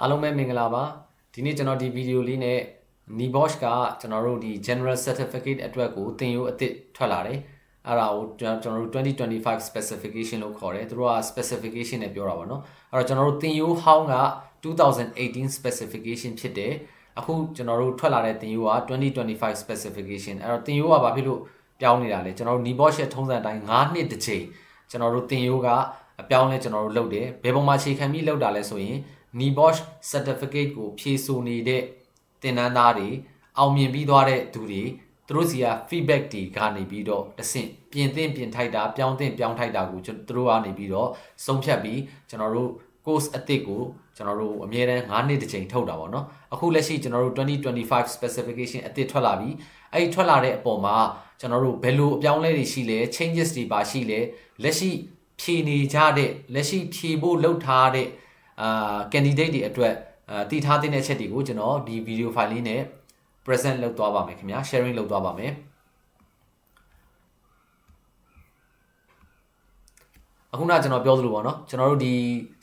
အားလုံးပဲမင်္ဂလာပါဒီနေ့ကျွန်တော်ဒီဗီဒီယိုလေးနဲ့ Nibosh ကကျွန်တော်တို့ဒီ General Certificate အတွက်ကိုသင်ယူအသစ်ထွက်လာတယ်အဲ့ဒါကိုကျွန်တော်တို့2025 specification လို့ခေါ်တယ်သူတို့က specification နဲ့ပြောတာပါเนาะအဲ့တော့ကျွန်တော်တို့သင်ယူဟောင်းက2018 specification ဖြစ်တယ်အခုကျွန်တော်တို့ထွက်လာတဲ့သင်ယူက2025 specification အဲ့တော့သင်ယူကဘာဖြစ်လို့ပြောင်းနေတာလဲကျွန်တော်တို့ Nibosh ရဲ့ထုံးစံအတိုင်း9နှစ်တစ်ချိန်ကျွန်တော်တို့သင်ယူကအပြောင်းလဲကျွန်တော်တို့လုပ်တယ်ဘယ်ပုံမှာခြေခံပြီးလုပ်တာလဲဆိုရင် Nibosh certificate ကိုဖြည့်ဆို့နေတဲ့သင်တန်းသားတွေအောင်မြင်ပြီးသွားတဲ့သူတွေသူတို့စီက feedback တွေကနေပြီးတော့တဆင့်ပြင်သင့်ပြင်ထိုက်တာပြောင်းသင့်ပြောင်းထိုက်တာကိုသူတို့ကနေပြီးတော့ဆုံးဖြတ်ပြီးကျွန်တော်တို့ course အသစ်ကိုကျွန်တော်တို့အမြဲတမ်း9နှစ်တစ်ချိန်ထုတ်တာပေါ့နော်အခုလက်ရှိကျွန်တော်တို့2025 specification အသစ်ထွက်လာပြီအဲ့ဒီထွက်လာတဲ့အပေါ်မှာကျွန်တော်တို့ဘယ်လိုအပြောင်းလဲတွေရှိလဲ changes တွေပါရှိလဲလက်ရှိဖြည့်နေကြတဲ့လက်ရှိဖြည့်ဖို့လုပ်ထားတဲ့candidate တွေအတွက်တည်ထားတဲ့အချက်တွေကိုကျွန်တော်ဒီ video file လေးနဲ့ present လုပ်သွားပါမယ်ခင်ဗျာ sharing လုပ်သွားပါမယ်အခုနကျွန်တော်ပြောသလိုပေါ့နော်ကျွန်တော်တို့ဒီ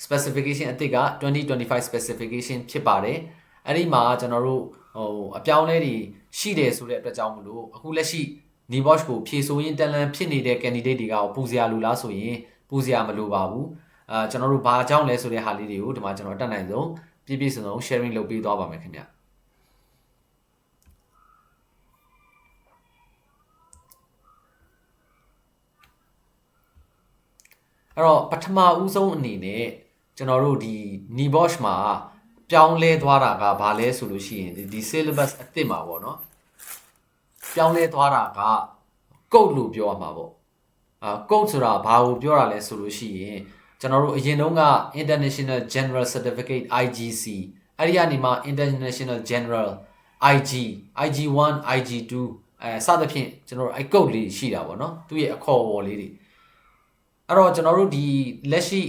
specification အသစ်က2025 specification ဖြစ်ပါတယ်အဲ့ဒီမှာကျွန်တော်တို့အပြောင်းလဲတွေရှိတယ်ဆိုတဲ့အတွက်ကြောင့်မလို့အခုလက်ရှိ Nibosh ကိုဖြည့်ဆို့ရင်တန်လန်ဖြစ်နေတဲ့ candidate တွေကပူစရာလိုလားဆိုရင်ပူစရာမလိုပါဘူးကျွန်တော်တို့ဘာကြောင့်လဲဆိုတဲ့ဟာလေးတွေကိုဒီမှာကျွန်တော်တက်နိုင်ဆုံးပြည့်စုံ sharing လုပ်ပေးသွားပါမယ်ခင်ဗျအဲ့တော့ပထမဦးဆုံးအနေနဲ့ကျွန်တော်တို့ဒီ Nibosh မှာပြောင်းလဲသွားတာကဘာလဲဆိုလို့ရှိရင်ဒီ syllabus အသစ်မှာပေါ့နော်ပြောင်းလဲသွားတာက code လို့ပြောရမှာပေါ့code ဆိုတာဘာကိုပြောတာလဲဆိုလို့ရှိရင်ကျွန်တော်တို့အရင်တုန်းက International General Certificate IGC အဲ့ဒီကနေမှ International General IG IG1 IG2 စသဖြင့်ကျွန်တော်တို့အဲ့ code လေးရှိတာပေါ့နော်သူရဲ့အခေါ်အဝေါ်လေးတွေအဲ့တော့ကျွန်တော်တို့ဒီလက်ရှိ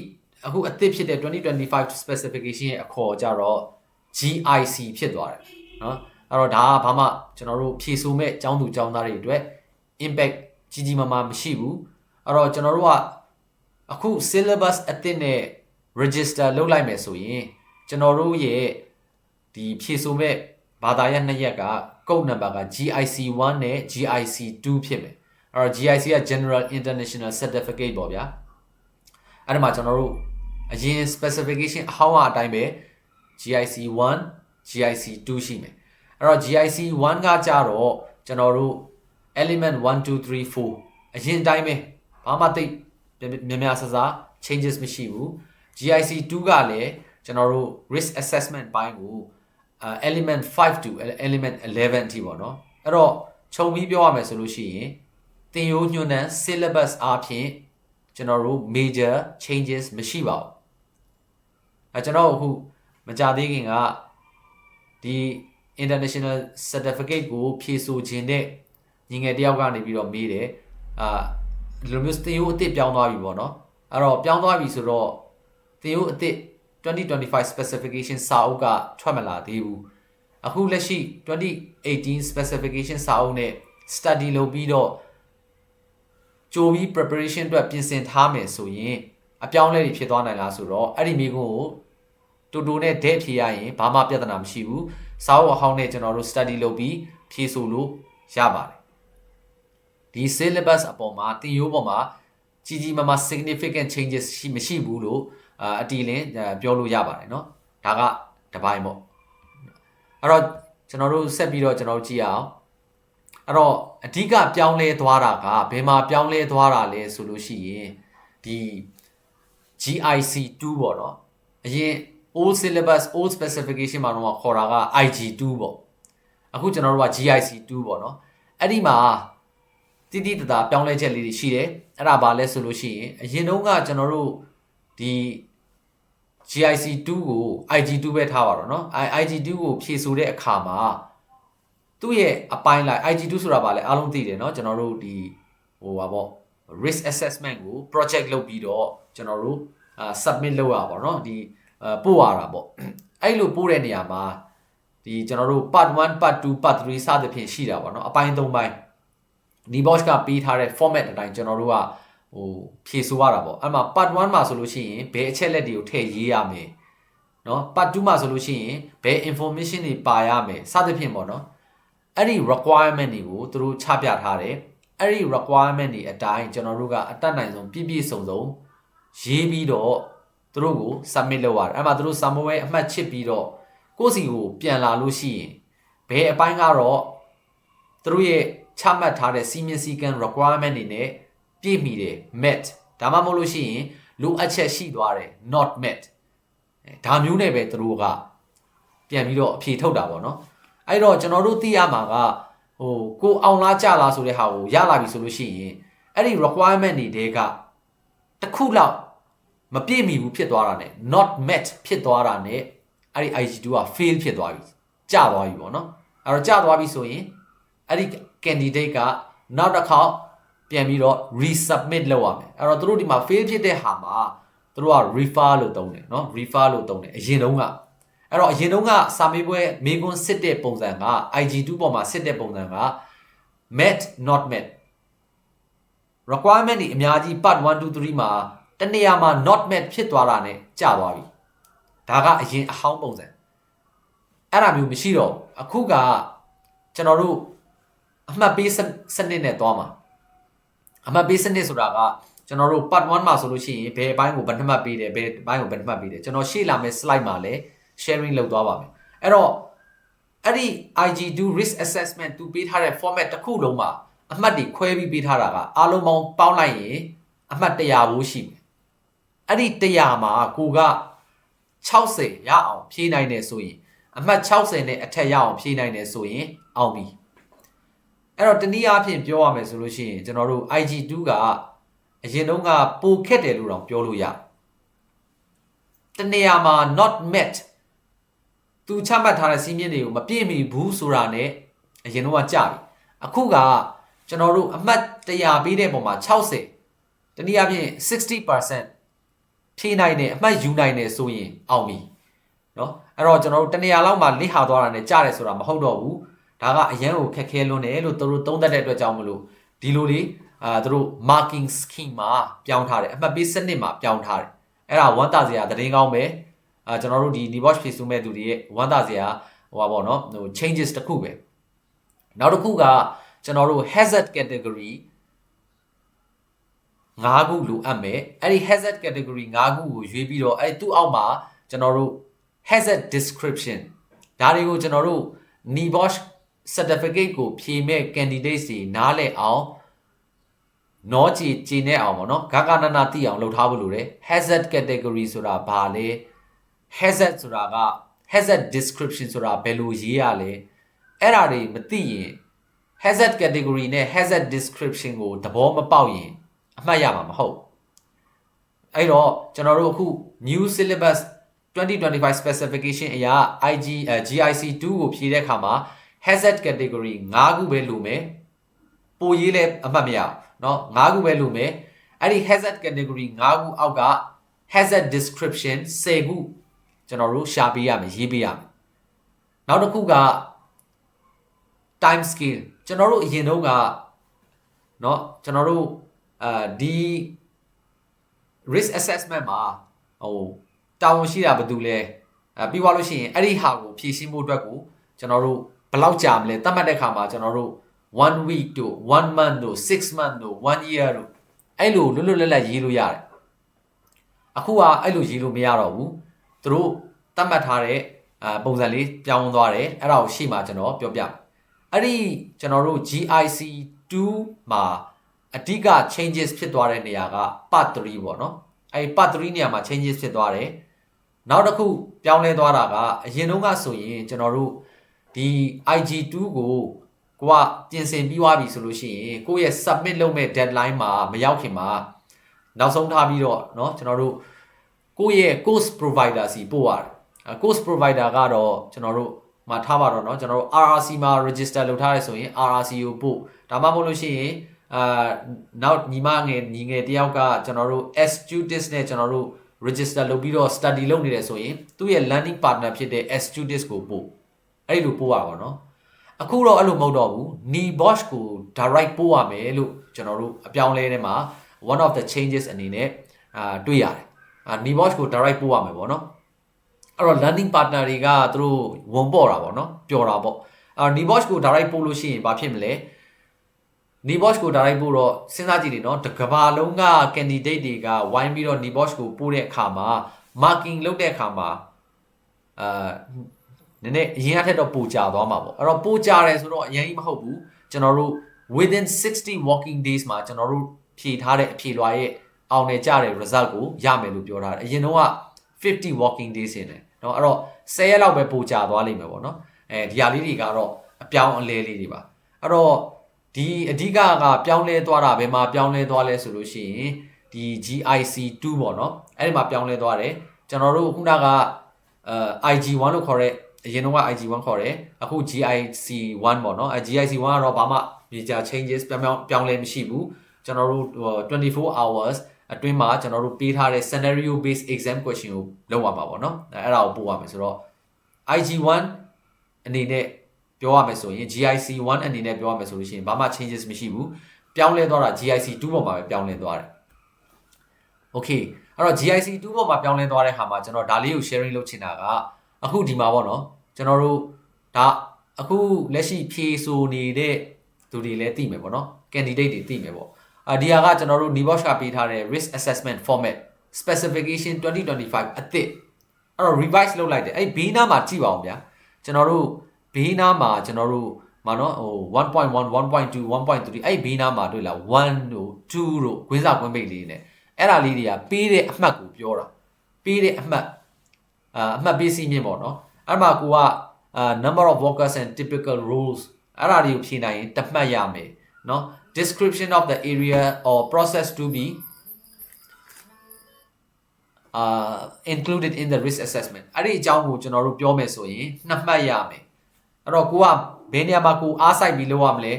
အခုအသစ်ဖြစ်တဲ့2025 specification ရဲ့အခေါ်ကြတော့ GIC ဖြစ်သွားတယ်နော်အဲ့တော့ဒါကဘာမှကျွန်တော်တို့ဖြည့်ဆို့မဲ့ចောင်းသူចောင်းသားတွေအတွက် impact ကြီးကြီးမားမားမရှိဘူးအဲ့တော့ကျွန်တော်တို့ကအခု syllabus အသစ်နဲ့ register လုပ်လိုက်မယ်ဆိုရင်ကျွန်တော်တို့ရဲ့ဒီဖြည့်ဆို့မဲ့ဘာသာရပ်နှစ်ရက်က code number က GIC1 နဲ့ GIC2 ဖြစ်မယ်အဲ့တော့ GIC က General International Certificate ပေါ့ဗျာအဲ့ဒါမှာကျွန်တော်တို့အရင် specification အဟောင်းအတိုင်းပဲ GIC1 GIC2 ရှိမယ်အဲ့တော့ GIC1 ကကြတော့ကျွန်တော်တို့ element 1 2 3 4အရင်တိုင်းပဲဘာမှသိများများဆဆ changes မရှိဘူး GIC2 ကလည်းကျွန်တော်တို့ risk assessment ပိုင်းကိုelement 5 to element 11အထိပေါ့နော်အဲ့တော့ခြုံပြီးပြောရမယ်ဆိုလို့ရှိရင်သင်ရိုးညွှန်းတမ်း syllabus အားဖြင့်ကျွန်တော်တို့ major changes မရှိပါဘူးကျွန်တော်အခုမကြသေးခင်ကဒီ international certificate ကိုဖြည့်ဆို့ခြင်းတဲ့ညီငယ်တယောက်ကနေပြီးတော့မေးတယ်ဒီလိုမျိုးသင်ရိုးအသစ်ပြောင်းသွားပြီပေါ့နော်အဲ့တော့ပြောင်းသွားပြီဆိုတော့သင်ရိုးအသစ်2025 specification စာအုပ်ကထွက်မလာသေးဘူးအခုလက်ရှိ2018 specification စာအုပ်နဲ့ study လုပ်ပြီးတော့ကြိုပြီး preparation အတွက်ပြင်ဆင်ထားမယ်ဆိုရင်အပြောင်းလဲတွေဖြစ်သွားနိုင်လားဆိုတော့အဲ့ဒီမိကုန်းကိုတူနဲ့ဒဲ့ဖြေရရင်ဘာမှပြဿနာမရှိဘူးစာအုပ်အဟောင်းနဲ့ကျွန်တော်တို့ study လုပ်ပြီးဖြေဆိုလို့ရပါတယ်ဒီ syllabus အပေါ်မှာသင်ရိုးပေါ်မှာကြီးကြီးမားမား significant changes မရှိဘူးလို့အတီလင်းပြောလို့ရပါတယ်เนาะဒါကတပိုင်းပေါ့အဲ့တော့ကျွန်တော်တို့ဆက်ပြီးတော့ကျွန်တော်တို့ကြည့်ရအောင်အဲ့တော့အဓိကပြောင်းလဲသွားတာကဘယ်မှာပြောင်းလဲသွားတာလဲဆိုလို့ရှိရင်ဒီ GIC2 ပေါ့เนาะအရင် old syllabus old specification မှာတော့ခေါ်တာက IG2 ပေါ့အခုကျွန်တော်တို့က GIC2 ပေါ့เนาะအဲ့ဒီမှာတိတိတသားပြောင်းလဲချက်လေးတွေရှိတယ်အဲ့ဒါဘာလဲဆိုလို့ရှိရင်အရင်တုန်းကကျွန်တော်တို့ဒီ GIC2 ကို IG2 ပဲထားပါတော့เนาะIG2 ကိုဖြည့်ဆို့တဲ့အခါမှာသူ့ရဲ့အပိုင်းလိုက် IG2 ဆိုတာဘာလဲအားလုံးသိတယ်เนาะကျွန်တော်တို့ဒီပါပေါ့ risk assessment ကို project လုပ်ပြီးတော့ကျွန်တော်တို့submit လုပ်ရပါတော့เนาะဒီပို့ရတာပေါ့အဲ့လိုပို့တဲ့နေရာမှာဒီကျွန်တော်တို့ part 1 part 2 part 3စသဖြင့်ရှိတာပေါ့เนาะအပိုင်း၃ပိုင်း Nibosh ကပေးထားတဲ့ format အတိုင်းကျွန်တော်တို့ကဖြည့်ဆို့ရတာပေါ့အဲ့မှာ part 1မှာဆိုလို့ရှိရင်ဘယ်အချက်လက်တွေကိုထည့်ရေးရမယ် နော် part 2မှာဆိုလို့ရှိရင်ဘယ် information တွေပါရမယ်စသဖြင့်ပေါ့နော်အဲ့ဒီ requirement တွေကိုသူတို့ချပြထားတယ်အဲ့ဒီ requirement တွေအတိုင်းကျွန်တော်တို့ကအတတ်နိုင်ဆုံးပြည့်ပြည့်စုံစုံရေးပြီးတော့သူတို့ကို submit လုပ်ရတယ်အဲ့မှာသူတို့ samuel အမှတ်ချစ်ပြီးတော့ကိုယ့်စီကိုပြန်လာလို့ရှိရင်ဘယ်အပိုင်းကတော့သူတို့ရဲ့ချမှတ်ထားတဲ့စီမင်းစည်းကမ်း requirement တွေနဲ့ပြည့်မီတယ် met ဒါမှမဟုတ်လို့ရှိရင်လိုအပ်ချက်ရှိသွားတယ် not met ဒါမျိုးနဲ့ပဲသူတို့ကပြန်ပြီးတော့အဖြေထုတ်တာပေါ့နော်အဲ့တော့ကျွန်တော်တို့သိရမှာကဟိုကိုအောင်လားကြလားဆိုတဲ့ဟာကိုရလာပြီဆိုလို့ရှိရင်အဲ့ဒီ requirement တွေတဲကတစ်ခုလောက်မပြည့်မီဘူးဖြစ်သွားတာ ਨੇ not met ဖြစ်သွားတာ ਨੇ အဲ့ဒီ IG2 က fail ဖြစ်သွားပြီကျသွားပြီပေါ့နော်အဲ့တော့ကျသွားပြီဆိုရင်အဲ့ဒီ candidate ကနောက်တစ်ခေါက်ပြန်ပြီးတော့ resubmit လုပ်ရမယ်အဲ့တော့တို့ဒီမှာ fail ဖြစ်တဲ့ဟာမှာတို့က refer လို့သုံးတယ်เนาะ refer လို့သုံးတယ်အရင်တုန်းကအဲ့တော့အရင်တုန်းကစာမေးပွဲမေးခွန်းစစ်တဲ့ပုံစံက IG2 ပေါ်မှာစစ်တဲ့ပုံစံက met not met requirement တွေအများကြီး part 1 2 3မှာတနေရာမှာ not met ဖြစ်သွားတာ ਨੇ ကျသွားပြီဒါကအရင်အဟောင်းပုံစံအဲ့ဒါမျိုးမရှိတော့အခုကကျွန်တော်တို့အမှတ်ပေးစနစ်နဲ့သွားမှာအမှတ်ပေးစနစ်ဆိုတာကကျွန်တော်တို့ part 1မှာဆိုလို့ရှိရင်ဘယ်အပိုင်းကိုဘယ်နှမှတ်ပေးတယ်ဘယ်အပိုင်းကိုဘယ်နှမှတ်ပေးတယ်ကျွန်တော်ရှေ့လာမယ့် slide မှာလည်း sharing လုပ်သွားပါမယ်အဲ့တော့အဲ့ဒီ IG2 risk assessment သူပေးထားတဲ့ format တစ်ခုလုံးမှာအမှတ်တွေခွဲပြီးပေးထားတာကအားလုံးပေါင်းပေါင်းလိုက်ရင်အမှတ်100ဘူးရှိမယ်အဲ့ဒီ100မှာကိုက60ရအောင်ဖြည့်နိုင်တယ်ဆိုရင်အမှတ်60နဲ့အထက်ရအောင်ဖြည့်နိုင်တယ်ဆိုရင်အောင်ပြီအဲ့တော့တနည်းအားဖြင့်ပြောရမယ်ဆိုလို့ရှိရင်ကျွန်တော်တို့ IG2 ကအရင်တုန်းကပိုခက်တယ်လို့တော့ပြောလို့ရတနေရာမှာ not met သူချမှတ်ထားတဲ့စီးမြင့်တွေကိုမပြည့်မီဘူးဆိုတာ ਨੇ အရင်တော့ကြာပြီအခုကကျွန်တော်တို့အမှတ်100ပေးတဲ့ပုံမှာ60တနည်းအားဖြင့် 60% ဖြည့်နိုင်တယ်အမှတ်ယူနိုင်တယ်ဆိုရင်အောင်ပြီเนาะအဲ့တော့ကျွန်တော်တို့တနေရာလောက်မှာလစ်ဟာသွားတာ ਨੇ ကြားတယ်ဆိုတာမဟုတ်တော့ဘူးဒါကအရန်ကိုခက်ခဲလွန်းတယ်လို့သူတို့သုံးသပ်တဲ့အတွက်ကြောင့်မလို့ဒီလိုလေးသူတို့ marking scheme မှာပြောင်းထားတယ်အမှတ်ပေးစနစ်မှာပြောင်းထားတယ်အဲ့ဒါဝမ်းသာစရာသတင်းကောင်းပဲကျွန်တော်တို့ဒီ Nibosh ဖြည့်စုမဲ့သူတွေရဲ့ဝမ်းသာစရာဟိုပါပေါ့နော်ဟို changes တစ်ခုပဲနောက်တစ်ခုကကျွန်တော်တို့ hazard category 5ခုလိုအပ်မယ်အဲ့ဒီ hazard category 5ခုကိုရွေးပြီးတော့အဲ့သူ့အောက်မှာကျွန်တော်တို့ hazard description ဒါတွေကိုကျွန်တော်တို့ Nibosh certificate ကိုဖြည့်မဲ့ candidates တွေနားလည်အောင်နော်ကြည်နေအောင်ပေါ့နော်ဂဂနနာသိအောင်လုပ်ထားဖို့လိုတယ် hazard category ဆိုတာဘာလဲ hazard ဆိုတာက hazard description ဆိုတာဘယ်လိုရေးရလဲအဲ့ဒါတွေမသိရင် hazard category နဲ့ hazard description ကိုသဘောမပေါက်ရင်အမှတ်ရမှာမဟုတ်အဲ့တော့ကျွန်တော်တို့အခု new syllabus 2025 specification အရာ GIC2 ကိုဖြည့်တဲ့အခါမှာ hazard category 5ခုပဲလိုမယ်ပိုရေးလဲအမှတ်မရအောင်เนาะ5ခုပဲလိုမယ်အဲ့ဒီ hazard category 5ခုအောက်က hazard description 10ခုကျွန်တော်တို့ရှာပေးရမယ်ရေးပေးရမယ်နောက်တစ်ခုက time scale ကျွန်တော်တို့အရင်တုန်းကเนาะကျွန်တော်တို့ဒီ risk assessment မှာဟိုတာဝန်ရှိတာဘာတူလဲပြီးသွားလို့ရှိရင်အဲ့ဒီဟာကိုဖြည့်ရှင်းဖို့အတွက်ကိုကျွန်တော်တို့ဘယ်လောက်ကြာမလဲသတ်မှတ်တဲ့ခါမှာကျွန်တော်တို့1 week တို့1 month တို့6 month တို့1 year တို့အဲ့လိုလွတ်လွတ်လပ်လပ်ရေးလို့ရတယ်အခုကအဲ့လိုရေးလို့မရတော့ဘူးသူတို့သတ်မှတ်ထားတဲ့ပုံစံလေးပြောင်းသွားတယ်အဲ့ဒါကိုရှေ့မှာကျွန်တော်ပြောပြအဲ့ဒီကျွန်တော်တို့ GIC2 မှာအဓိက changes ဖြစ်သွားတဲ့နေရာက part 3ပေါ့နော်အဲ့ဒီ part 3နေရာမှာ changes ဖြစ်သွားတယ်နောက်တစ်ခုပြောင်းလဲသွားတာကအရင်တုန်းကဆိုရင်ကျွန်တော်တို့ဒီ IG2 ကိုကပြင်ဆင်ပြီးသွားပြီဆိုလို့ရှိရင်ကိုယ့်ရဲ့ submit လုပ်မဲ့ deadline မှာမရောက်ခင်မှာနောက်ဆုံးထားပြီးတော့เนาะကျွန်တော်တို့ကိုယ့်ရဲ့ course provider စီပို့ရတယ်course provider ကတော့ကျွန်တော်တို့မှာထားပါတော့เนาะကျွန်တော်တို့ RRC မှာ register လုပ်ထားရဆိုရင် RRC ကိုပို့ဒါမှမဟုတ်လို့ရှိရင်နောက်ညီမငယ်တယောက်ကကျွန်တော်တို့ STudis နဲ့ကျွန်တော်တို့ register လုပ်ပြီးတော့ study လုပ်နေတယ်ဆိုရင်သူ့ရဲ့ learning partner ဖြစ်တဲ့ STudis ကိုပို့အဲ့လိုပို့ရပါတော့အခုတော့အဲ့လိုမဟုတ်တော့ဘူး Nibosh ကို direct ပို့ရမယ်လို့ကျွန်တော်တို့အပြောင်းလဲထဲမှာ one of the changes အနေနဲ့တွေ့ရတယ်Nibosh ကို direct ပို့ရမယ်ပေါ့နော်အဲ့ အဲ့တော့ learning partner တွေကသူတို့ဝန်ပေါ်တာပေါ့နော်ပျော်တာပေါ့Nibosh ကို direct ပို့လို့ရှိရင်ဘာဖြစ်မလဲ Nibosh ကို direct ပို့တော့စဉ်းစားကြည့်လေနော်တကဘာလုံးက candidate တွေကဝိုင်းပြီးတော့ Nibosh ကိုပို့တဲ့အခါမှာ marking လုပ်တဲ့အခါမှာနည်းနည်းအရင်အထက်တော့ပိုကြသွားမှာပေါ့အဲ့တော့ပိုကြတယ်ဆိုတော့အရင်ကြီးမဟုတ်ဘူးကျွန်တော်တို့ within 60 working days မှာကျွန်တော်တို့ဖြည့်ထားတဲ့အဖြေလွှာရဲ့အောင်နေကြတဲ့ result ကိုရမယ်လို့ပြောထားတယ်အရင်တော့50 working days နေတယ်เนาะအဲ့တော့10ရက်လောက်ပဲပိုကြသွားလိမ့်မယ်ပေါ့နော်ဒီဟာလေးတွေကတော့အပြောင်းအလဲလေးတွေပါအဲ့တော့ဒီအဓိကကပြောင်းလဲသွားတာဘယ်မှာပြောင်းလဲသွားလဲဆိုလို့ရှိရင်ဒီ GIC2 ပေါ့နော်အဲ့ဒီမှာပြောင်းလဲသွားတယ်ကျွန်တော်တို့ခုနကIG1 လို့ခေါ်တဲ့အရင်တော့ IG1 ခေါ်တယ်အခု GIC1 ပေါ့နော်GIC1 ကတော့ဘာမှ major changes ပြောင်းလဲမရှိဘူးကျွန်တော်တို့24 hours အတွင်းမှာကျွန်တော်တို့ပေးထားတဲ့ scenario based exam question ကိုလုပ်ရမှာပေါ့နော်အဲ့ဒါကိုပို့ရမယ်ဆိုတော့ IG1 အနေနဲ့ပြောရမယ်ဆိုရင် GIC1 အနေနဲ့ပြောရမယ်ဆိုလို့ရှိရင်ဘာမှ changes မရှိဘူးပြောင်းလဲသွားတာ GIC2 ပေါ်မှာပဲပြောင်းလဲသွားတယ် Okay အဲ့တော့ GIC2 ပေါ်မှာပြောင်းလဲသွားတဲ့ဟာမှာကျွန်တော်ဒါလေးကို sharing လုပ်ချင်တာကအခုဒီမှာပေါ့နော်ကျွန်တော်တို့ဒါအခုလက်ရှိဖြေဆိုနေတဲ့သူတွေလည်းသိမယ်ပေါ့နော် candidate တွေသိမယ်ပေါ့ဒီဟာကကျွန်တော်တို့ Nibosh ကပေးထားတဲ့ risk assessment format specification 2025အသစ်အဲ့တော့ revise လုပ်လိုက်တယ်အဲ့ဘေးနားမှာကြည့်ပါအောင်ဗျာကျွန်တော်တို့ဘေးနားမှာကျွန်တော်တို့မှာနော်ဟို 1.1 1.2 1.3 အဲ့ဘေးနားမှာတွေ့လား1တို့2တို့ခွင်းစာခွင်းပိတ်လေးနဲ့အဲ့ဒါလေးတွေကပေးတဲ့အမှတ်ကိုပြောတာပေးတဲ့အမှတ်အမှတ်ပေးစီးမြင့်ပေါ့နော်အဲ့မှာကိုကnumber of workers and typical roles အဲ့ဒါတွေကိုဖြေနိုင်ရင်တစ်မှတ်ရမယ်နော် description of the area or process to be included in the risk assessment အဲ့ဒီအကြောင်းကိုကျွန်တော်တို့ပြောမယ်ဆိုရင်နှစ်မှတ်ရမယ်အဲ့တော့ကိုကဘယ်နေရာမှာကိုအားစိုက်ပြီးလုပ်ရမလဲ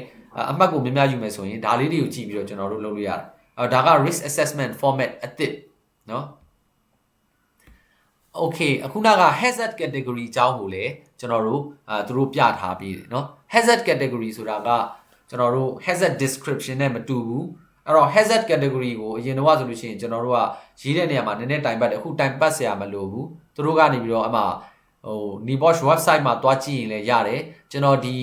အမှတ်ကိုများများယူမယ်ဆိုရင်ဒါလေးတွေကိုကြည့်ပြီးတော့ကျွန်တော်တို့လုပ်လို့ရတယ်ဒါက risk assessment format အသစ်နော် Okay အခုနက hazard category အကြောင်းကိုလည်းကျွန်တော်တို့သူတို့ပြထားပြီးတယ်เนาะ hazard category ဆိုတာကကျွန်တော်တို့ hazard description နဲ့မတူဘူးအဲ့တော့ hazard category ကိုအရင်တော့ဆိုလို့ရှိရင်ကျွန်တော်တို့ကရေးတဲ့နေရာမှာနည်းနည်းတိုင်ပတ်တယ်အခုတိုင်ပတ်เสียမလို့ဘူးသူတို့ကနေပြီးတော့အမှဟို Nibosh website မှာတွားကြည့်ရင်လည်းရတယ်ကျွန်တော်ဒီ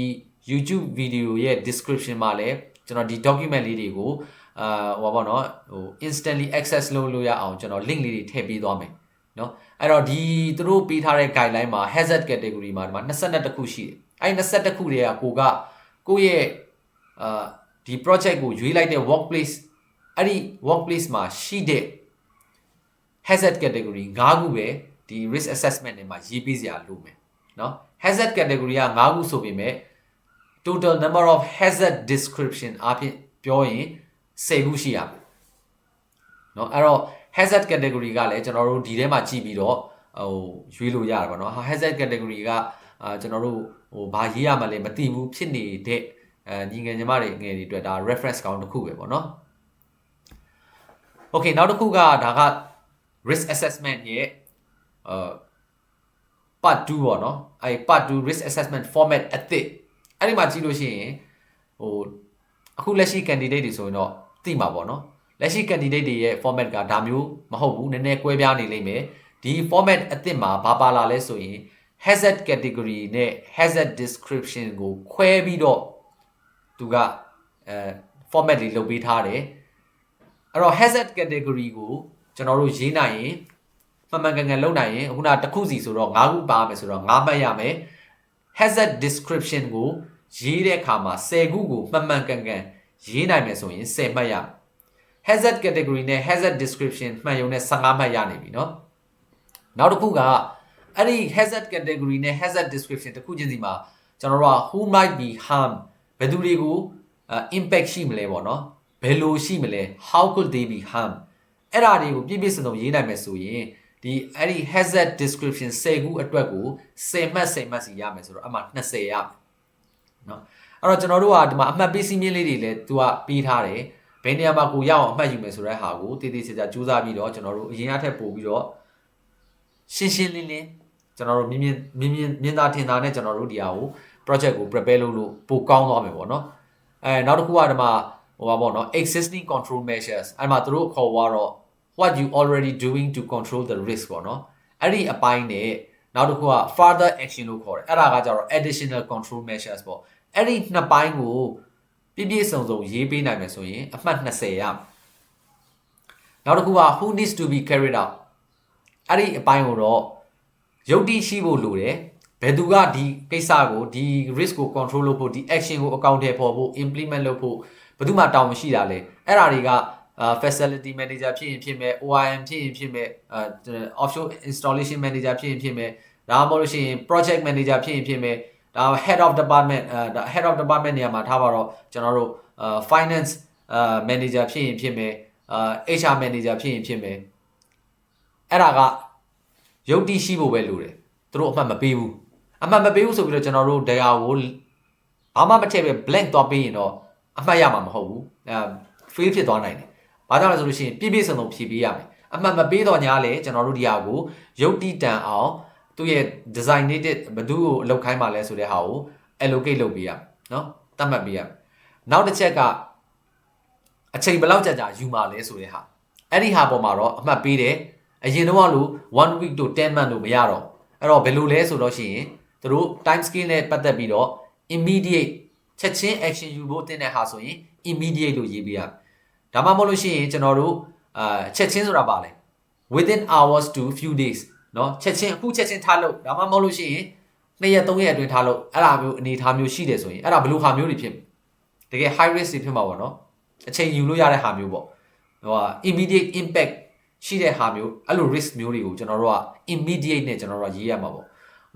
YouTube video ရဲ့ description မှာလည်းကျွန်တော်ဒီ document လေးတွေကိုဟိုပါเนาะဟို instantly access လုပ်လို့ရအောင်ကျွန်တော် link လေးတွေထည့်ပေးသွားမယ်เนาะအဲ့တော့ဒီသူတို့ပေးထားတဲ့ guideline မှာ hazard category မှာဒီမှာ22ခုရှိတယ်အဲ့22ခုတွေကကိုရဲ့ဒီ project ကိုရွေးလိုက်တဲ့ workplace အဲ့ဒီ workplace မှာရှိတဲ့ hazard category 5ခုပဲဒီ risk assessment တွေမှာရေးပေးစရာလိုမယ်เนาะ hazard category က5ခုဆိုပေမဲ့ total number of hazard description အပြင်ပြောရင်10ခုရှိရမယ်เนาะအဲ့တော့ hazard category ကလည်းကျွန်တော်တို့ဒီထဲမှာကြည့်ပြီးတော့ဟိုရွေးလို့ရတာပေါ့เนาะ hazard category ကကျွန်တော်တို့ဟိုဘာရေးရမှလဲမသိဘူးဖြစ်နေတဲ့ညီငယ်ညီမတွေငယ်တွေအတွက်ဒါ reference ကောင်းတစ်ခုပဲပေါ့เนาะ Okay နောက်တစ်ခုကဒါက risk assessment ရဲ့part 2ပေါ့เนาะအဲ့ part 2 risk assessment format အသစ်အဲ့ဒီမှာကြည့်လို့ရှိရင်ဟိုအခုလက်ရှိ candidate တွေဆိုရင်တော့သိမှာပေါ့เนาะလက်ရှိ candidate တွေရဲ့ format ကဒါမျိုးမဟုတ်ဘူးနည်းနည်းကွဲပြားနေလိမ့်မယ်ဒီ format အသစ်မှာဘာပါလာလဲဆိုရင် hazard category နဲ့ hazard description ကိုခွဲပြီးတော့သူကformat လေးလုပ်ပေးထားတယ်အဲ့တော့ hazard category ကိုကျွန်တော်တို့ရေးနိုင်ရင်မှန်မှန်ကန်ကန်လုပ်နိုင်ရင်ခုနတစ်ခုစီဆိုတော့5ခုပါမယ်ဆိုတော့5မှတ်ရမယ် hazard description ကိုရေးတဲ့အခါမှာ10ခုကိုမှန်မှန်ကန်ကန်ရေးနိုင်မယ်ဆိုရင်10မှတ်ရမယ် hazard category နဲ့ hazard description မှန်ရုံနဲ့15မှတ်ရနေပြီเนาะနောက်တစ်ခုကအဲ့ဒီ hazard category နဲ့ hazard description တစ်ခုချင်းစီမှာကျွန်တော်တို့က who might be harmed ဘယ်သူတွေကိုimpact ရှိမလဲပေါ့เนาะဘယ်လိုရှိမလဲ how could they be harmed အဲ့ဒါတွေကိုပြည့်ပြည့်စုံစုံရေးနိုင်မယ်ဆိုရင်ဒီအဲ့ဒီ hazard description 10ခုအတွက်ကို10မှတ်စီရမယ်ဆိုတော့အမှ20ရမယ်เนาะအဲ့တော့ကျွန်တော်တို့ကဒီမှာအမှတ်ပေးစီးမြင့်လေးတွေလည်းသူကပေးထားတယ်ဘယ်နေရာမှာကိုရအောင်အမှတ်ယူမယ်ဆိုတဲ့ဟာကိုတည်တည်ချာချာစူးစမ်းပြီးတော့ကျွန်တော်တို့အရင်အထက်ပို့ပြီးတော့ရှင်းရှင်းလင်းလင်းကျွန်တော်တို့မြင်သာထင်သာနဲ့ကျွန်တော်တို့ဒီဟာကို project ကို prepare လုပ်လို့ပိုကောင်းသွားမယ်ပေါ့နော်နောက်တစ်ခုကဒီမှာဟိုပါပေါ့နော် existing control measures အဲ့မှာသူတို့ခေါ်သွားတော့ what you already doing to control the risk ပေါ့နော်အဲ့ဒီအပိုင်းနဲ့ နောက်တစ်ခုက further action လို့ခေါ်တယ်အဲ့ဒါကကြတော့ additional control measures ပေါ့အဲ့ဒီနှစ်ပိုင်းကိုပြည့်စုံရေးပေးနိုင်မယ်ဆိုရင်အမှတ်20ရနောက်တစ်ခုက who needs to be carried out အဲ့ဒီအပိုင်းကိုတော့ယုတ်တိရှိဖို့လိုတယ်ဘယ်သူကဒီကိစ္စကိုဒီ risk ကို control လုပ်ဖို့ဒီ action ကို account ထဲပေါ်ဖို့ implement လုပ်ဖို့ဘယ်သူမှတောင်းမရှိတာလေအဲ့ဒါတွေကfacility manager ဖြစ်ရင်ဖြစ်မယ် OIM ဖြစ်ရင်ဖြစ်မယ်offshore installation manager ဖြစ်ရင်ဖြစ်မယ်ဒါမှမဟုတ်လို့ရှိရင် project manager ဖြစ်ရင်ဖြစ်မယ်ဒါ head of department head of department နေရာမှာထားပါတော့ကျွန်တော်တို့ finance manager ဖြစ်ရင်ဖြစ်မယ် HR manager ဖြစ်ရင်ဖြစ်မယ်အဲ့ဒါကယုတ်တိရှိဖို့ပဲလိုတယ်သူတို့အမှတ်မပေးဘူးအမှတ်မပေးဘူးဆိုပြီးတော့ကျွန်တော်တို့တရားကိုဘာမှမထည့်ပဲ blank သွားပေးရင်တော့အမှတ်ရမှာမဟုတ်ဘူးfail ဖြစ်သွားနိုင်တယ်ဘာကြောင့်လဲဆိုလို့ရှိရင်ပြည့်စုံဖြည့်ပေးရမယ်အမှတ်မပေးတော့ညာလေကျွန်တော်တို့ဒီဟာကိုယုတ်တိတန်အောင်သူ့ရဲ့ designated ဘယ်သူကိုအလုပ်ခိုင်းပါလဲဆိုတဲ့ဟာကို allocate လုပ်ပေးရမယ်နော်သတ်မှတ်ပေးရမယ်နောက်တစ်ချက်ကအချိန်ဘယ်လောက်ကြာယူမှာလဲဆိုတဲ့ဟာအဲ့ဒီဟာပေါ်မှာတော့အမှတ်ပေးတယ်အရင်တော့လို့1 week to 10 month လို့မရတော့အဲ့တော့ဘယ်လိုလဲဆိုတော့ရှိရင်သူတို့ time scale နဲ့ပတ်သက်ပြီးတော့ immediate ချက်ချင်း action ယူဖို့တင်တဲ့ဟာဆိုရင် immediate လို့ရေးပေးရဒါမှမဟုတ်လို့ရှိရင်ကျွန်တော်တို့ချက်ချင်းဆိုတာပါလဲ within hours to few days เนาะချက်ချင်းအခုချက်ချင်းထားလို့ဒါမှမဟုတ်လို့ရှိရင်2ရက်3ရက်အတွင်းထားလို့အဲ့ဒါမျိုးအနေထားမျိုးရှိတယ်ဆိုရင်အဲ့ဒါဘယ်လိုဟာမျိုးတွေဖြစ်တကယ် high risk တွေဖြစ်မှာပေါ့เนาะအချိန်ယူလို့ရတဲ့ဟာမျိုးပေါ့ဟို immediate impact ရှိတဲ့ဟာမျိုးအဲ့လို risk မျိုးတွေကိုကျွန်တော်တို့က immediate နဲ့ကျွန်တော်တို့ကရေးရမှာပေါ့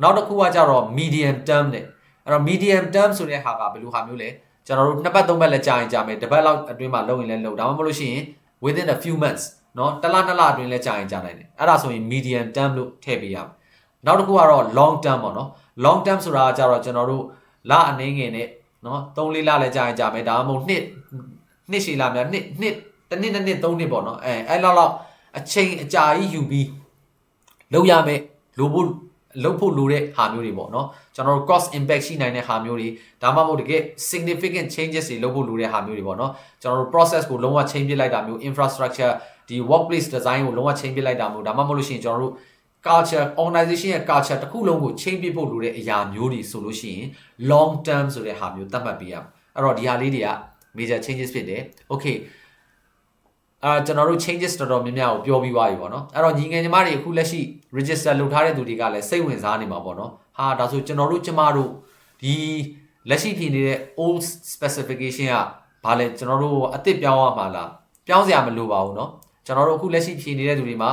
နောက်တစ်ခုကကြတော့ medium term နဲ့အဲ့တော့ medium term ဆိုတဲ့ဟာကဘယ်လိုဟာမျိုးလဲကျွန်တော်တို့2ပတ်3ပတ်လည်းကြာရင်ကြာမယ်တစ်ပတ်လောက်အတွင်းမှာလုပ်ရင်လည်းလုပ်ဒါမှမဟုတ်လို့ရှိရင် within a few months เนาะတစ်လ2လအတွင်းလည်းကြာရင်ကြာနိုင်တယ်အဲ့ဒါဆိုရင် medium term လို့ထည့်ပေးရမယ်နောက်တစ်ခုကတော့ long term ပေါ့เนาะ long term ဆိုတာကကြတော့ကျွန်တော်တို့လအနေငယ်နဲ့เนาะ3-4လလည်းကြာရင်ကြာမယ်ဒါမှမဟုတ်နှစ်ရှည်လာများနှစ်တစ်နှစ်3နှစ်ပေါ့เนาะအဲ့လောက်အချိန်အကြာကြီးယူပြီးလုပ်ရမယ်လုပ်ဖို့လိုတဲ့ဟာမျိုးတွေပေါ့เนาะကျွန်တော်တို့ cost impact ရှိနိုင်တဲ့ဟာမျိုးတွေဒါမှမဟုတ်တကယ် significant changes တွေလုပ်ဖို့လိုတဲ့ဟာမျိုးတွေပေါ့เนาะကျွန်တော်တို့ process ကိုလုံးဝ change ပြလိုက်တာမျိုး infrastructure ဒီ workplace design ကိုလုံးဝ change ပြလိုက်တာမျိုးဒါမှမဟုတ်လို့ရှိရင်ကျွန်တော်တို့ culture organization ရဲ့ culture တစ်ခုလုံးကို change ပြဖို့လိုတဲ့အရာမျိုးတွေဆိုလို့ရှိရင် long term ဆိုတဲ့ဟာမျိုးသတ်မှတ်ပေးရမယ်အဲ့တော့ဒီဟာလေးတွေက major changes ဖြစ်တယ် okayကျွန်တော်တို့ changes တော်တော်များများကိုပြောပြီးသွားပြီပေါ့နော်အဲ့တော့ညီငယ်ညီမတွေအခုလက်ရှိ register လုပ်ထားတဲ့သူတွေကလည်းစိတ်ဝင်စားနေမှာပေါ့နော်ဟာဒါဆိုကျွန်တော်တို့ကျမတို့ဒီလက်ရှိဖြစ်နေတဲ့ old specification ကဘာလဲကျွန်တော်တို့အသစ်ပြောင်းရမှာလားပြောင်းစရာမလိုပါဘူးเนาะကျွန်တော်တို့အခုလက်ရှိဖြစ်နေတဲ့သူတွေမှာ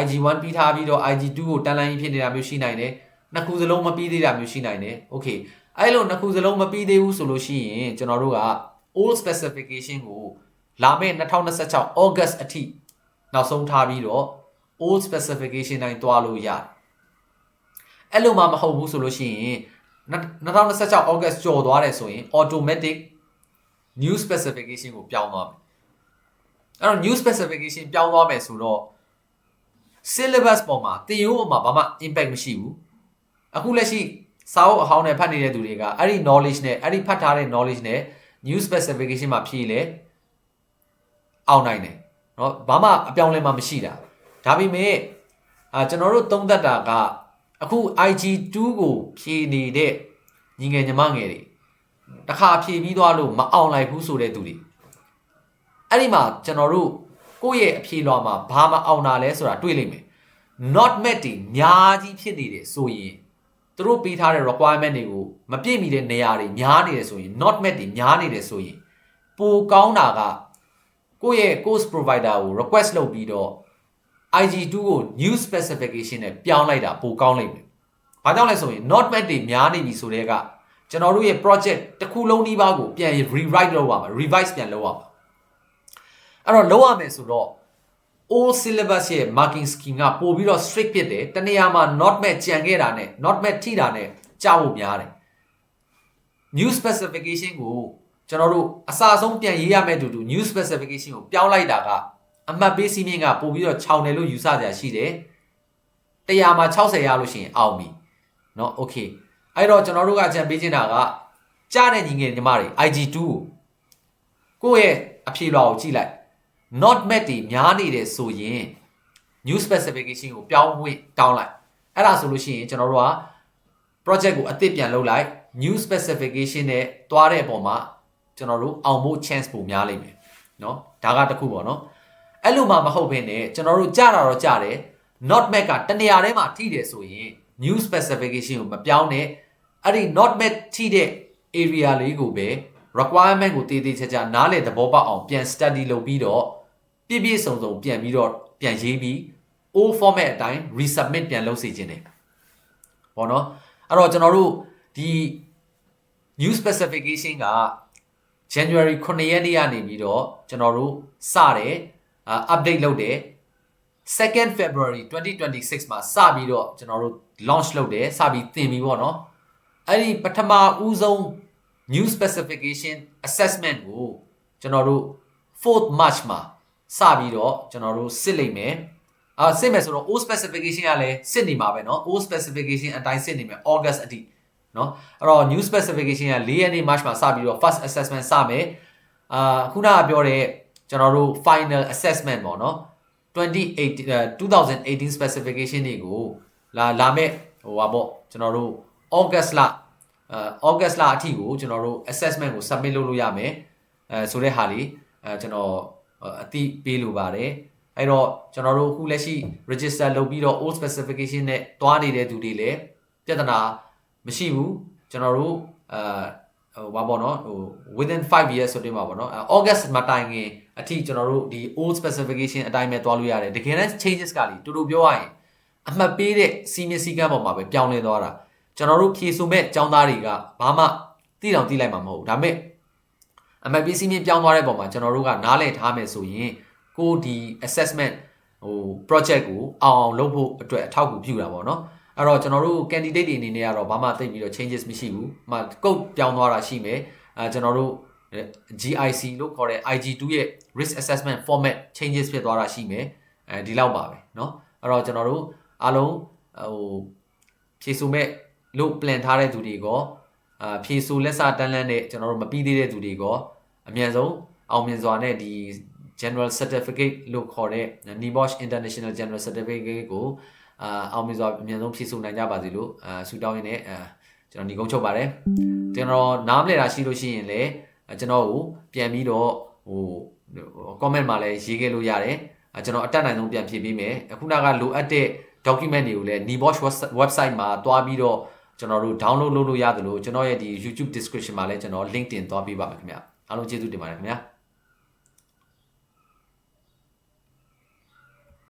IG1 ပြီးထားပြီးတော့ IG2 ကိုတန်လိုင်းဖြစ်နေတာမျိုးရှိနိုင်တယ်နှစ်ခုစလုံးမပြီးသေးတာမျိုးရှိနိုင်တယ် okay အဲ့လိုနှစ်ခုစလုံးမပြီးသေးဘူးဆိုလို့ရှိရင်ကျွန်တော်တို့က old specification ကိုလာမယ့်2026 August အထိနောက်ဆုံးထားပြီးတော့ old specification တိုင်းတွားလို့ရတယ်အဲ့လိုမှမဟုတ်ဘူးဆိုလို့ရှိရင်2026 August ကျော်သွားတယ်ဆိုရင် automatic new specification ကိုပြောင်းသွားမယ်အဲ့တော့ new specification ပြောင်းသွားမယ်ဆိုတော့ syllabus ပေါ်မှာသင်ရိုးပေါ်မှာဘာမှ impact မရှိဘူးအခုလက်ရှိစာအုပ်အဟောင်းနဲ့ဖတ်နေတဲ့သူတွေကအဲ့ဒီ knowledge နဲ့အဲ့ဒီဖတ်ထားတဲ့ knowledge နဲ့ new specification မှာဖြည့်လေအောင်နိုင်တယ်เนาะဘာမှအပြောင်းလဲမှမရှိတာဒါပေမဲ့ကျွန်တော်တို့သုံးသပ်တာကအခု IG2 ကိုဖြည့်နေတဲ့ညီငယ်ညီမငယ်တွေတခါဖြည့်ပြီးသွားလို့မအောင်လိုက်ဘူးဆိုတဲ့သူတွေအဲ့ဒီမှာကျွန်တော်တို့ကိုယ့်ရဲ့အဖြေလွှာမှာဘာမအောင်တာလဲဆိုတာတွေ့လိမ့်မယ် not met တွေများကြီးဖြစ်နေတယ်ဆိုရင်သူတို့ပေးထားတဲ့ requirement တွေကိုမပြည့်မီတဲ့နေရာတွေများနေတယ်ဆိုရင် not met တွေများနေတယ်ဆိုရင်ပိုကောင်းတာကကိုယ့်ရဲ့ course provider ကို request လုပ်ပြီးတော့ IG2 ကို new specification နဲ့ပြောင်းလိုက်တာပိုကောင်းလိမ့်မယ်။ဘာကြောင့်လဲဆိုရင် not met တွေများနေပြီဆိုတဲ့ကကျွန်တော်တို့ရဲ့ project တစ်ခုလုံးဒီပါကိုပြန် rewrite လုပ်ရမှာ revise ပြန်လုပ်ရမှာ။အဲ့တော့လုပ်ရမယ်ဆိုတော့ old syllabus ရဲ့ marking scheme ကပို့ပြီးတော့ strict ဖြစ်တယ်။တနေရာမှာ not met ကြံခဲ့တာနဲ့ not met ထိတာနဲ့ကြောက်ဖို့များတယ်။ new specification ကိုကျွန်တော်တို့အစာဆုံးပြန်ရေးရမယ့်တူတူ new specification ကိုပြောင်းလိုက်တာကအမှတ်ပေးစီးမြင့်ကပို့ပြီးတော့ခြောင်တယ်လို့ယူဆကြရှိတယ်100မှာ60ရလို့ရှိရင်အောင်ပြီเนาะ okay အဲ့တော့ကျွန်တော်တို့ကကြံပေးချင်တာကကြားတဲ့ညီငယ်ညီမတွေ IG2 ကိုယ့်ရဲ့အဖြေလွှာကိုကြည့်လိုက် not met တွေများနေတယ်ဆိုရင် new specification ကိုပြောင်းဝင်တောင်းလိုက် အဲ့ဒါဆိုလို့ရှိရင်ကျွန်တော်တို့က project ကိုအသစ်ပြန်လုပ်လိုက် new specification နဲ့တွားတဲ့အပေါ်မှာကျွန်တော်တို့အောင်ဖို့ chance ပိုများလိမ့်မယ်เนาะဒါကတစ်ခုပေါ့เนาะအဲ့လိုမှမဟုတ်ဘဲနဲ့ကျွန်တော်တို့ကြားတာတော့ကြားတယ် not match ကတနေရာထဲမှာထိတယ်ဆိုရင် new specification ကိုမပြောင်းနဲ့အဲ့ဒီ not match ထိတဲ့ area လေးကိုပဲ requirement ကိုတည်တည်ချာချာနားလည်သဘောပေါက်အောင်ပြန် study လုပ်ပြီးတော့ပြည့်ပြည့်စုံစုံပြန်ပြီးတော့ပြန်ရေးပြီး old format အတိုင်း resubmit ပြန်လုပ်စေခြင်းတယ်ပေါ့နော်အဲ့တော့ကျွန်တော်တို့ဒီ new specification က January 9 ရက်နေ့ကနေပြီးတော့ကျွန်တော်တို့စတယ်update လုပ်တယ် 2nd February 2026မှာစပြီးတော့ကျွန်တော်တို့ launch လုပ်တယ်စပြီးသင်ပြီပေါ့နော်အဲ့ဒီပထမဦးဆုံး new specification assessment ကိုကျွန်တော်တို့ 4th March မှာစပြီးတော့ကျွန်တော်တို့စစ်လိုက်မယ်စစ်မယ်ဆိုတော့ old specification ကလည်းစစ်နေမှာပဲเนาะ old specification အတိုင်းစစ်နေမယ် August အထိเนาะအဲ့တော့ new specification က4ရက်နေ့ March မှာစပြီးတော့ first assessment စမယ်ခုနကပြောတဲ့ကျွန်တော်တို့ final assessment ပေါ့เนาะ2018 specification တွေကိုလာမဲ့ဟိုပါပေါ့ကျွန်တော်တို့ August လအထိကိုကျွန်တော်တို့ assessment ကို submit လုပ်လို့ရမယ်ဆိုတဲ့ဟာလေးကျွန်တော်အသိပေးလိုပါတယ်အဲ့တော့ကျွန်တော်တို့အခုလက်ရှိ register လုပ်ပြီးတော့ old specification နဲ့တွားနေတဲ့သူတွေလည်းပြဿနာမရှိဘူးကျွန်တော်တို့ဟိုဘာပေါ့နော်ဟို within 5 years ဆိုတင်ပါပေါ့နော်August မှာတိုင်ခင်အထိကျွန်တော်တို့ဒီ old specification အတိုင်းပဲတွားလို့ရတယ်တကယ်တမ်း changes ကလေတူတူပြောရရင်အမှတ်ပေးတဲ့စီမင်းစည်းကမ်းပေါ်မှာပဲပြောင်းလဲသွားတာကျွန်တော်တို့ဖြေဆိုမဲ့ចောင်းသားတွေကဘာမှသိတောင်သိလိုက်မှာမဟုတ်ဘူးဒါပေမဲ့အမှတ်ပေးစီမင်းပြောင်းသွားတဲ့ပုံမှာကျွန်တော်တို့ကနားလည်ထားမယ်ဆိုရင်ကိုဒီ assessment ဟို project ကိုအောင်လုပ်ဖို့အတွက်အထောက်အကူပြုတာပေါ့နော်အဲ့တော့ကျွန်တော်တို့ candidate တွေအနေနဲ့ကတော့ဘာမှသိပြီးတော့ changes မရှိဘူး။မှကုတ်ပြောင်းသွားတာရှိမယ်။ကျွန်တော်တို့ GIC လို့ခေါ်တဲ့ IG2 ရဲ့ risk assessment format changes ဖြစ်သွားတာရှိမယ်။ဒီလောက်ပါပဲเนาะ။အဲ့တော့ကျွန်တော်တို့အားလုံးဟိုဖြေဆိုမဲ့လို့ plan ထားတဲ့သူတွေကဖြေဆိုလက်စာတန်းလန်းနဲ့ကျွန်တော်တို့မပြီးသေးတဲ့သူတွေကအမြန်ဆုံးအောင်မြင်စွာနဲ့ဒီ general certificate လို့ခေါ်တဲ့ NIBOSH International General Certificate ကိုအောင်မြင်စွာအမြန်ဆုံးဖြည့်ဆို့နိုင်ကြပါစေလို့ဆုတောင်းရင်းနဲ့ကျွန်တော်ညီကုန်းချုပ်ပါတယ်ကျွန်တော်နားမလည်တာရှိလို့ရှိရင်လည်းကျွန်တော်ကိုပြန်ပြီးတော့ဟို comment မှာလည်းရေးခဲ့လို့ရတယ်ကျွန်တော်အတက်နိုင်ဆုံးပြန်ဖြည့်ပေးမယ်ခုနကလိုအပ်တဲ့ document တွေကိုလည်း NIBOSH website မှာတွားပြီးတော့ကျွန်တော်တို့ download လုပ်လို့ရတယ်လို့ကျွန်တော်ရဲ့ဒီ YouTube description မှာလည်းကျွန်တော် link တင်သွားပေးပါမယ်ခင်ဗျအားလုံးကျေးဇူးတင်ပါတယ်ခင်ဗျာ